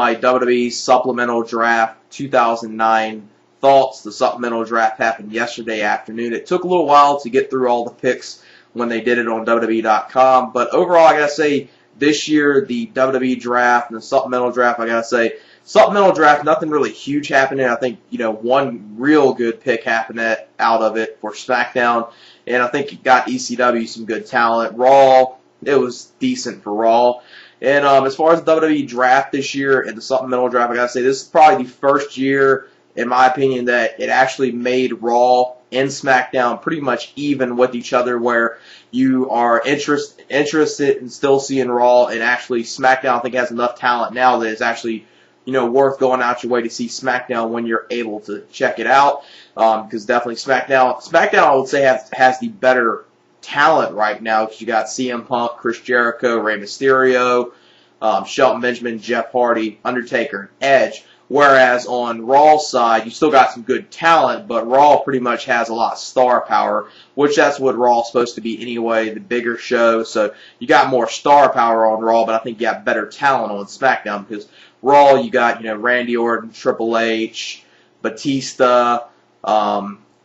My WWE Supplemental Draft 2009 thoughts. The Supplemental Draft happened yesterday afternoon. It took a little while to get through all the picks when they did it on WWE.com, but overall, I gotta say, this year, the WWE Draft and the Supplemental Draft, I gotta say, Supplemental Draft, nothing really huge happening. I think, one real good pick happened out of it for SmackDown, and I think it got ECW some good talent. Raw, it was decent for Raw. And as far as the WWE Draft this year and the Supplemental Draft, I gotta say, this is probably the first year, in my opinion, that it actually made Raw and SmackDown pretty much even with each other, where you are interested in still seeing Raw, and actually SmackDown, I think, has enough talent now that it's actually, worth going out your way to see SmackDown when you're able to check it out. Because definitely SmackDown, I would say, has the better talent right now, because you got CM Punk, Chris Jericho, Rey Mysterio, Shelton Benjamin, Jeff Hardy, Undertaker, and Edge. Whereas on Raw's side, you still got some good talent, but Raw pretty much has a lot of star power, which that's what Raw's supposed to be anyway, the bigger show. So you got more star power on Raw, but I think you got better talent on SmackDown, because Raw, you got, Randy Orton, Triple H, Batista,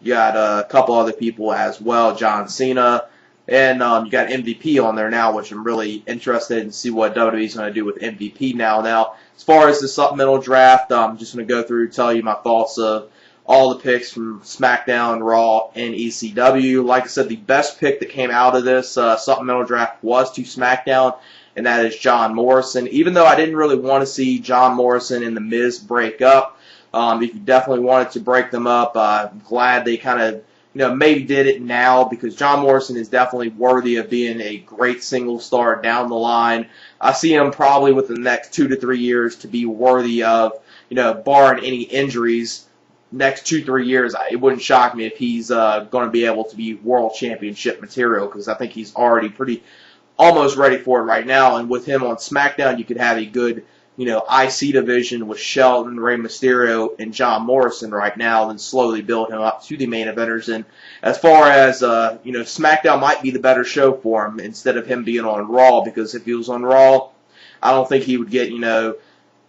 you got a couple other people as well, John Cena, and you got MVP on there now, which I'm really interested in to see what WWE's going to do with MVP now. Now, as far as the Supplemental Draft, I'm just going to go through and tell you my thoughts of all the picks from SmackDown, Raw, and ECW. Like I said, the best pick that came out of this Supplemental Draft was to SmackDown, and that is John Morrison. Even though I didn't really want to see John Morrison and The Miz break up, if you definitely wanted to break them up, I'm glad they kind of maybe did it now, because John Morrison is definitely worthy of being a great single star down the line. I see him probably within the next 2 to 3 years to be worthy of, barring any injuries, next 2-3 years, it wouldn't shock me if he's going to be able to be world championship material, because I think he's already almost ready for it right now. And with him on SmackDown, you could have a good IC division with Shelton, Rey Mysterio, and John Morrison right now, and slowly build him up to the main eventers. And as far as, SmackDown might be the better show for him instead of him being on Raw, because if he was on Raw, I don't think he would get,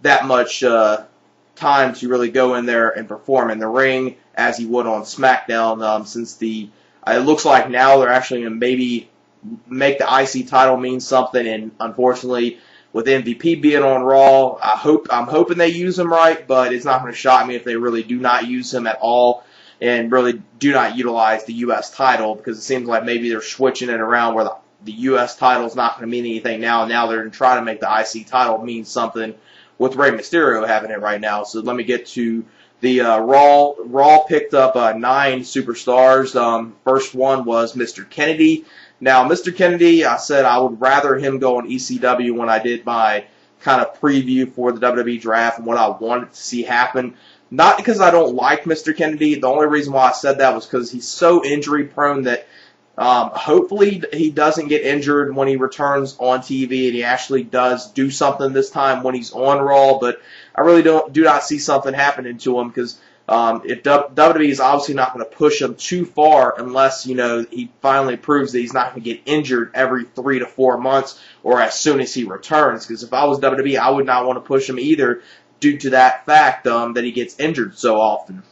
that much time to really go in there and perform in the ring as he would on SmackDown, since it looks like now they're actually going to maybe make the IC title mean something, and unfortunately, with MVP being on Raw, I'm hoping they use him right, but it's not going to shock me if they really do not use him at all and really do not utilize the U.S. title, because it seems like maybe they're switching it around where the U.S. title is not going to mean anything now, and now they're trying to make the IC title mean something with Rey Mysterio having it right now. So let me get to the Raw. Raw picked up 9 superstars. First one was Mr. Kennedy. Now, Mr. Kennedy, I said I would rather him go on ECW when I did my kind of preview for the WWE Draft and what I wanted to see happen. Not because I don't like Mr. Kennedy. The only reason why I said that was because he's so injury-prone that hopefully he doesn't get injured when he returns on TV, and he actually does do something this time when he's on Raw. But I really do not see something happening to him, because if WWE is obviously not going to push him too far unless, he finally proves that he's not going to get injured every 3 to 4 months or as soon as he returns. Because if I was WWE, I would not want to push him either, due to that fact that he gets injured so often.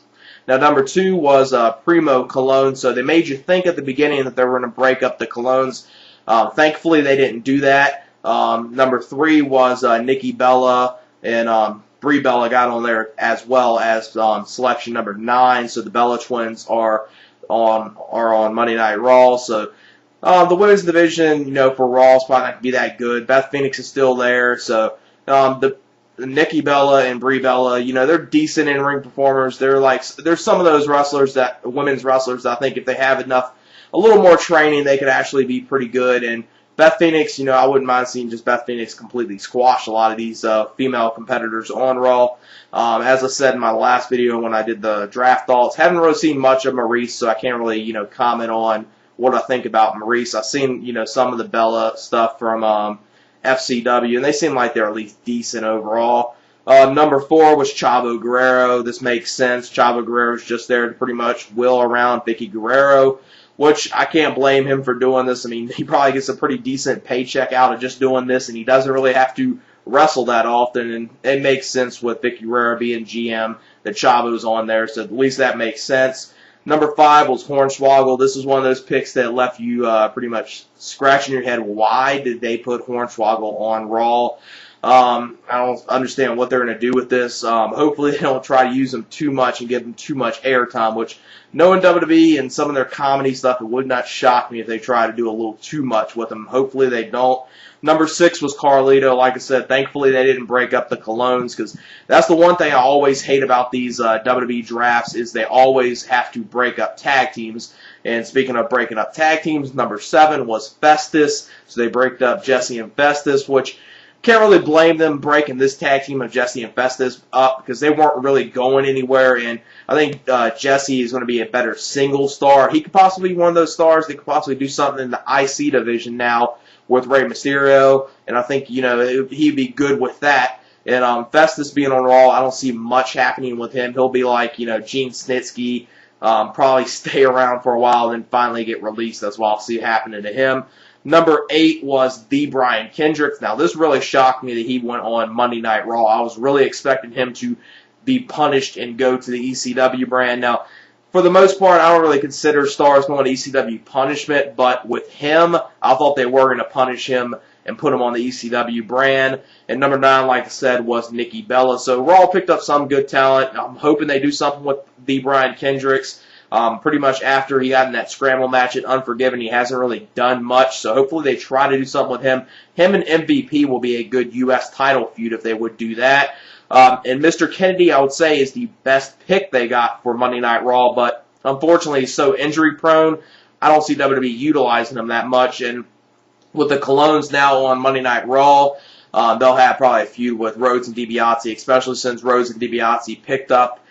Now, number 2 was Primo Colón. So they made you think at the beginning that they were going to break up the Colóns. Thankfully, they didn't do that. Number 3 was Nikki Bella, and Brie Bella got on there as well as selection number 9. So the Bella twins are on Monday Night Raw. So the women's division, for Raw is probably not going to be that good. Beth Phoenix is still there. So the Nikki Bella and Brie Bella, they're decent in-ring performers. They're some of those women's wrestlers that I think if they have a little more training, they could actually be pretty good. And Beth Phoenix, I wouldn't mind seeing just Beth Phoenix completely squash a lot of these female competitors on Raw. As I said in my last video when I did the draft thoughts, haven't really seen much of Maurice, so I can't really, comment on what I think about Maurice. I've seen, some of the Bella stuff from FCW, and they seem like they're at least decent overall. Number 4 was Chavo Guerrero. This makes sense. Chavo Guerrero's just there to pretty much wheel around Vicky Guerrero. which I can't blame him for doing this. I mean, he probably gets a pretty decent paycheck out of just doing this, and he doesn't really have to wrestle that often, and it makes sense with Vicky Guerrero being GM, that Chavo's on there, so at least that makes sense. Number 5 was Hornswoggle. This is one of those picks that left you pretty much scratching your head. Why did they put Hornswoggle on Raw? I don't understand what they're going to do with this. Hopefully they don't try to use him too much and give him too much airtime, which knowing WWE and some of their comedy stuff, it would not shock me if they try to do a little too much with him. Hopefully they don't. Number 6 was Carlito. Like I said, thankfully they didn't break up the Colognes, because that's the one thing I always hate about these WWE drafts is they always have to break up tag teams. And speaking of breaking up tag teams, number 7 was Festus. So they broke up Jesse and Festus, which can't really blame them breaking this tag team of Jesse and Festus up because they weren't really going anywhere. And I think Jesse is going to be a better single star. He could possibly be one of those stars that could possibly do something in the IC division now with Rey Mysterio. And I think, he'd be good with that. And Festus being on Raw, I don't see much happening with him. He'll be like, Gene Snitsky, probably stay around for a while and then finally get released. That's what I'll see happening to him. Number 8 was the Brian Kendricks. Now, this really shocked me that he went on Monday Night Raw. I was really expecting him to be punished and go to the ECW brand. Now, for the most part, I don't really consider stars going to ECW punishment, but with him, I thought they were going to punish him and put him on the ECW brand. And number 9, like I said, was Nikki Bella. So Raw picked up some good talent. I'm hoping they do something with the Brian Kendricks. Pretty much after he got in that scramble match at Unforgiven, he hasn't really done much, so hopefully they try to do something with him. Him and MVP will be a good U.S. title feud if they would do that. And Mr. Kennedy, I would say, is the best pick they got for Monday Night Raw, but unfortunately he's so injury-prone, I don't see WWE utilizing him that much. And with the Colognes now on Monday Night Raw, they'll have probably a feud with Rhodes and DiBiase, especially since Rhodes and DiBiase picked up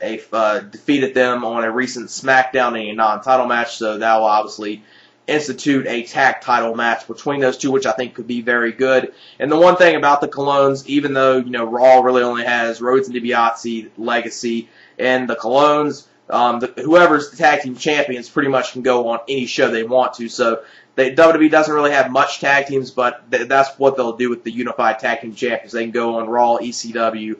defeated them on a recent SmackDown in a non-title match, so that will obviously institute a tag title match between those two, which I think could be very good. And the one thing about the Colognes, even though Raw really only has Rhodes and DiBiase Legacy, and the Colognes, whoever's the tag team champions pretty much can go on any show they want to. So WWE doesn't really have much tag teams, but that's what they'll do with the Unified Tag Team Champions. They can go on Raw, ECW,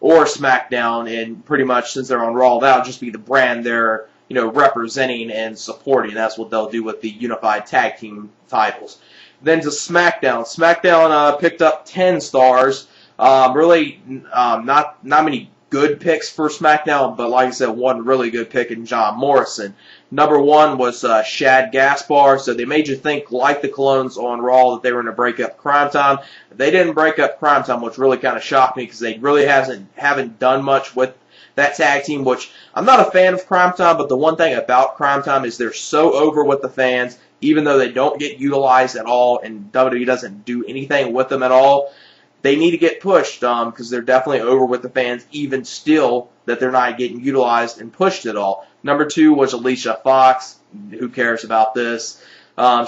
or SmackDown, and pretty much since they're on Raw, that'll just be the brand they're representing and supporting. That's what they'll do with the Unified Tag Team titles. Then to SmackDown. SmackDown picked up 10 stars. Really not many good picks for SmackDown, but like I said, one really good pick in John Morrison. Number 1 was Shad Gaspar, so they made you think, like the Colognes on Raw, that they were going to break up Crime Time. They didn't break up Crime Time, which really kind of shocked me because they really haven't done much with that tag team, which I'm not a fan of Crime Time, but the one thing about Crime Time is they're so over with the fans, even though they don't get utilized at all and WWE doesn't do anything with them at all. They need to get pushed because they're definitely over with the fans, even still that they're not getting utilized and pushed at all. Number 2 was Alicia Fox. Who cares about this?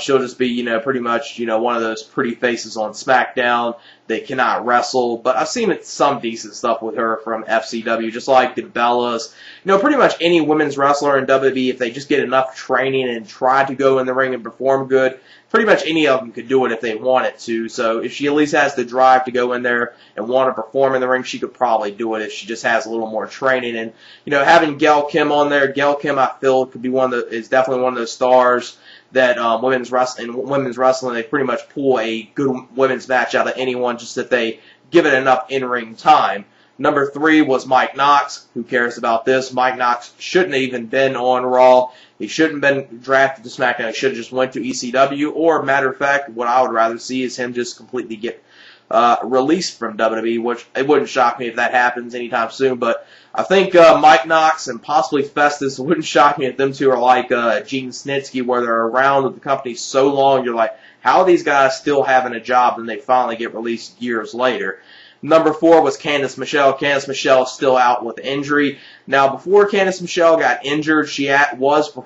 She'll just be, pretty much, one of those pretty faces on SmackDown that cannot wrestle. But I've seen some decent stuff with her from FCW, just like the Bellas. Pretty much any women's wrestler in WWE, if they just get enough training and try to go in the ring and perform good, pretty much any of them could do it if they wanted to. So if she at least has the drive to go in there and want to perform in the ring, she could probably do it if she just has a little more training. And, having Gail Kim on there, Gail Kim, I feel, could be is definitely one of those stars that women's wrestling, they pretty much pull a good women's match out of anyone just if they give it enough in-ring time. Number 3 was Mike Knox. Who cares about this? Mike Knox shouldn't have even been on Raw. He shouldn't have been drafted to SmackDown. He should have just went to ECW. Or, matter of fact, what I would rather see is him just completely get released from WWE, which it wouldn't shock me if that happens anytime soon. But I think Mike Knox and possibly Festus, it wouldn't shock me if them two are like Gene Snitsky, where they're around with the company so long, you're like, how are these guys still having a job and they finally get released years later? Number 4 was Candice Michelle. Candice Michelle is still out with injury. Now, before Candice Michelle got injured, she was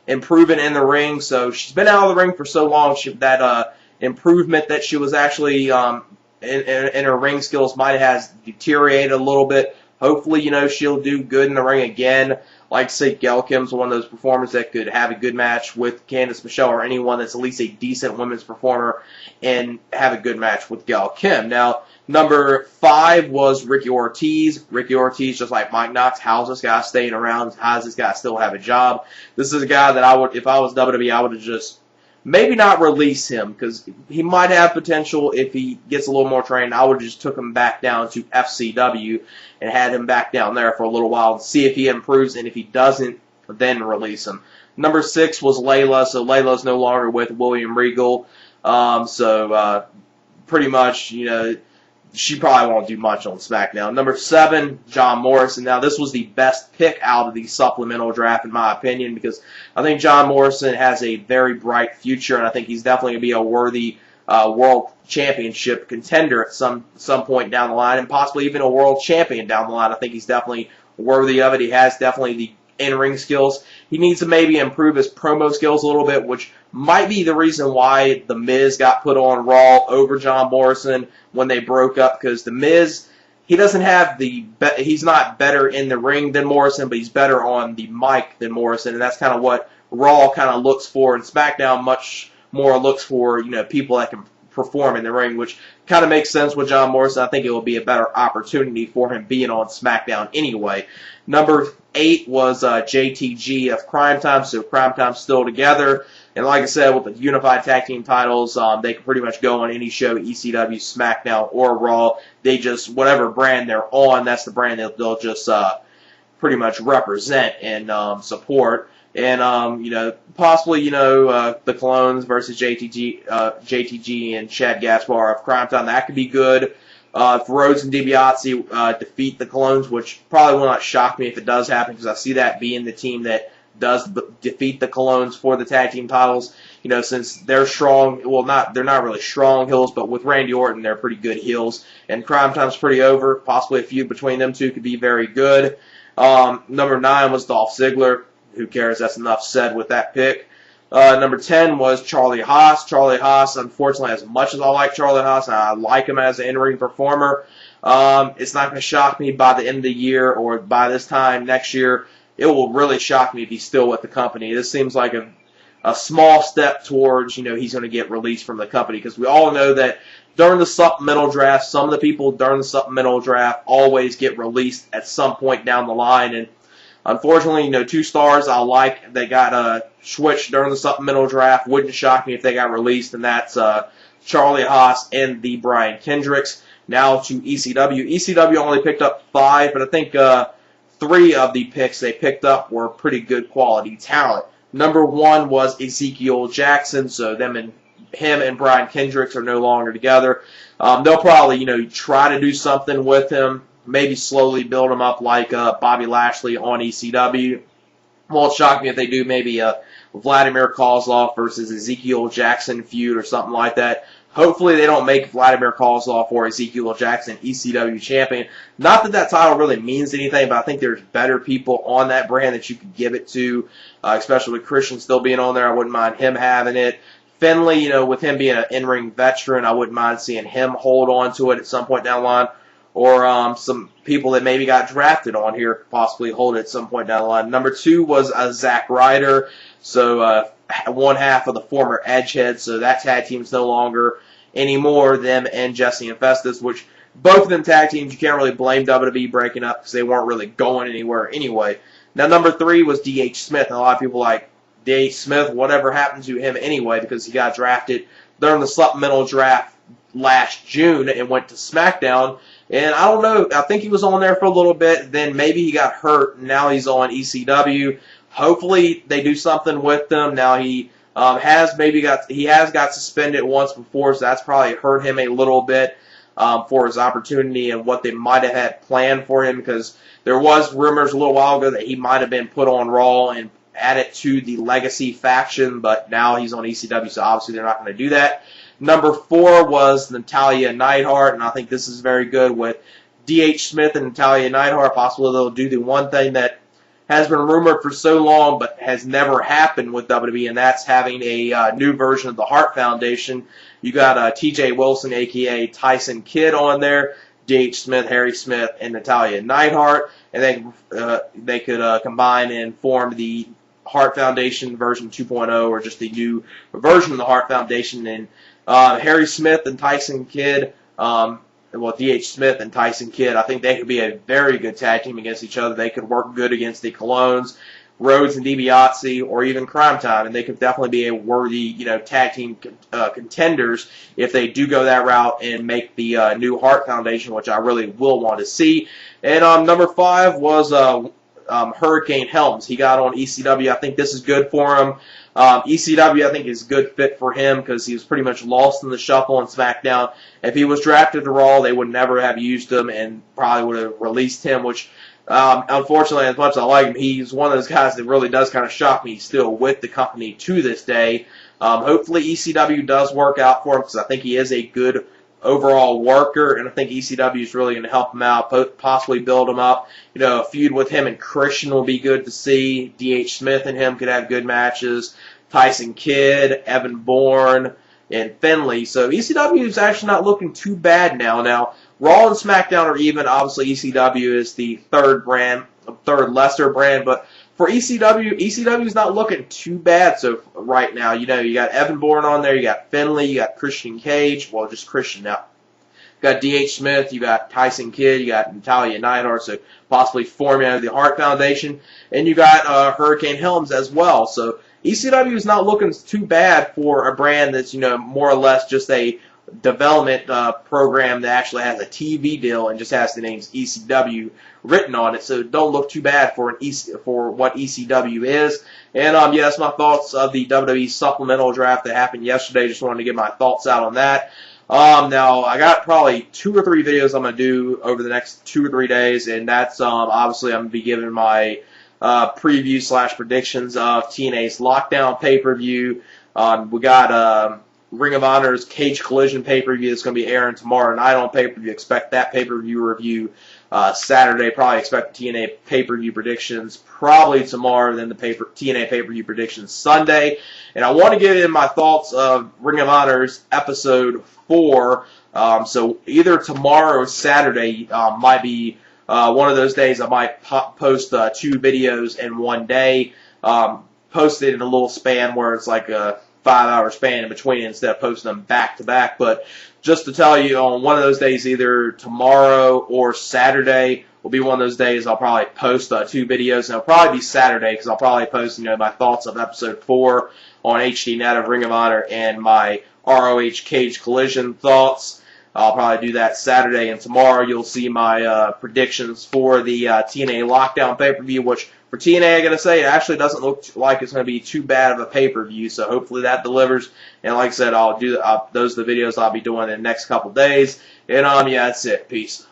improving in the ring. So she's been out of the ring for so long that improvement that she was actually in her ring skills might have deteriorated a little bit. Hopefully, she'll do good in the ring again. Like I say, Gail Kim's one of those performers that could have a good match with Candice Michelle or anyone that's at least a decent women's performer and have a good match with Gail Kim. Now, number 5 was Ricky Ortiz. Ricky Ortiz, just like Mike Knox, how's this guy staying around? How does this guy still have a job? This is a guy that if I was WWE, I would have just maybe not release him because he might have potential if he gets a little more trained. I would have just took him back down to FCW and had him back down there for a little while and see if he improves, and if he doesn't, then release him. Number 6 was Layla, so Layla's no longer with William Regal. Pretty much, she probably won't do much on SmackDown. Number 7, John Morrison. Now, this was the best pick out of the supplemental draft, in my opinion, because I think John Morrison has a very bright future, and I think he's definitely going to be a worthy world championship contender at some point down the line, and possibly even a world champion down the line. I think he's definitely worthy of it. He has definitely the in-ring skills. He needs to maybe improve his promo skills a little bit, which might be the reason why The Miz got put on Raw over John Morrison when they broke up, because The Miz, he doesn't have he's not better in the ring than Morrison, but he's better on the mic than Morrison, and that's kind of what Raw kind of looks for, and SmackDown much more looks for, people that can perform in the ring, which kind of makes sense with John Morrison. I think it will be a better opportunity for him being on SmackDown anyway. Number 8 was JTG of Crime Time, so Crime Time's still together. And like I said, with the unified tag team titles, they can pretty much go on any show, ECW, SmackDown, or Raw. They just, whatever brand they're on, that's the brand that they'll just pretty much represent and support. And, possibly, the Clones versus JTG and Chad Gaspar of Crime Time, that could be good. If Rhodes and DiBiase defeat the Clones, which probably will not shock me if it does happen, because I see that being the team that does defeat the Clones for the tag team titles. Since they're strong, they're not really strong heels, but with Randy Orton, they're pretty good heels. And Crime Time's pretty over. Possibly a feud between them two could be very good. Number 9 was Dolph Ziggler. Who cares? That's enough said with that pick. Number 10 was Charlie Haas. Charlie Haas, unfortunately, as much as I like Charlie Haas, and I like him as an in-ring performer, it's not going to shock me by the end of the year or by this time next year. It will really shock me if he's still with the company. This seems like a small step towards, he's going to get released from the company, because we all know that during the supplemental draft, some of the people during the supplemental draft always get released at some point down the line, and unfortunately, 2 stars I like, they got switched during the supplemental draft. Wouldn't shock me if they got released, and that's Charlie Haas and the Brian Kendricks. Now to ECW. ECW only picked up 5, but I think 3 of the picks they picked up were pretty good quality talent. Number 1 was Ezekiel Jackson, so him and Brian Kendricks are no longer together. They'll probably, try to do something with him. Maybe slowly build him up like Bobby Lashley on ECW. Won't shock me if they do maybe a Vladimir Kozlov versus Ezekiel Jackson feud or something like that. Hopefully they don't make Vladimir Kozlov or Ezekiel Jackson ECW champion. Not that that title really means anything, but I think there's better people on that brand that you could give it to, especially with Christian still being on there. I wouldn't mind him having it. Finley, with him being an in-ring veteran, I wouldn't mind seeing him hold on to it at some point down the line. Or some people that maybe got drafted on here possibly hold it at some point down the line. Number 2 was Zack Ryder, so one half of the former Edgehead, so that tag team's no longer anymore, them and Jesse and Festus, which both of them tag teams, you can't really blame WWE breaking up because they weren't really going anywhere anyway. Now, number 3 was D.H. Smith, and a lot of people like, D.H. Smith, whatever happened to him anyway, because he got drafted during the supplemental draft last June and went to SmackDown. And I don't know, I think he was on there for a little bit, then maybe he got hurt, and now he's on ECW. Hopefully they do something with him. Now he has got suspended once before, so that's probably hurt him a little bit for his opportunity and what they might have had planned for him, because there was rumors a little while ago that he might have been put on Raw and added to the Legacy faction, but now he's on ECW, so obviously they're not going to do that. Number 4 was Natalya Neidhart, and I think this is very good with D.H. Smith and Natalya Neidhart. Possibly they'll do the one thing that has been rumored for so long but has never happened with WWE, and that's having a new version of the Hart Foundation. You got T.J. Wilson, a.k.a. Tyson Kidd, on there. D.H. Smith, Harry Smith, and Natalya Neidhart, and they could combine and form the Hart Foundation version 2.0, or just the new version of the Hart Foundation. And Harry Smith and Tyson Kidd, well, D.H. Smith and Tyson Kidd, I think they could be a very good tag team against each other. They could work good against the Colognes, Rhodes and DiBiase, or even Crime Time, and they could definitely be a worthy, tag team contenders if they do go that route and make the new Hart Foundation, which I really will want to see. And number 5 was Hurricane Helms. He got on ECW. I think this is good for him. ECW, I think, is a good fit for him because he was pretty much lost in the shuffle on SmackDown. If he was drafted to Raw, they would never have used him and probably would have released him, which unfortunately, as much as I like him, he's one of those guys that really does kind of shock me. He's still with the company to this day. Hopefully ECW does work out for him because I think he is a good overall worker, and I think ECW is really going to help him out, possibly build him up. A feud with him and Christian will be good to see. D.H. Smith and him could have good matches. Tyson Kidd, Evan Bourne, and Finlay. So ECW is actually not looking too bad now. Now, Raw and SmackDown are even. Obviously, ECW is the third lesser brand, but for ECW is not looking too bad right now. You got Evan Bourne on there, you got Finlay, you got Christian Cage, well, just Christian now. You got D.H. Smith, you got Tyson Kidd, you got Natalya Neidhart, so possibly forming out of the Hart Foundation, and you got Hurricane Helms as well. So ECW is not looking too bad for a brand that's more or less just a development program that actually has a TV deal and just has the names ECW written on it. So don't look too bad for what ECW is. And yeah, that's my thoughts of the WWE Supplemental Draft that happened yesterday. Just wanted to get my thoughts out on that. Now I got probably 2 or 3 videos I'm gonna do over the next 2 or 3 days, and that's obviously I'm gonna be giving my preview / predictions of TNA's Lockdown pay-per-view. We got Ring of Honor's Cage Collision pay-per-view that's going to be airing tomorrow night on pay-per-view. Expect that pay-per-view review Saturday. Probably expect the TNA pay-per-view predictions probably tomorrow, then the TNA pay-per-view predictions Sunday. And I want to get in my thoughts of Ring of Honor's episode 4. So either tomorrow or Saturday might be one of those days I might post 2 videos in one day. Post it in a little span where it's like a 5-hour span in between instead of posting them back to back. But just to tell you, on one of those days, either tomorrow or Saturday will be one of those days I'll probably post 2 videos. And it'll probably be Saturday because I'll probably post my thoughts of episode 4 on HDNet of Ring of Honor and my ROH Cage Collision thoughts. I'll probably do that Saturday, and tomorrow you'll see my predictions for the TNA Lockdown pay-per-view, which for TNA, I gotta say, it actually doesn't look like it's going to be too bad of a pay-per-view, so hopefully that delivers. And like I said, I'll do those are the videos I'll be doing in the next couple days. And yeah, that's it. Peace.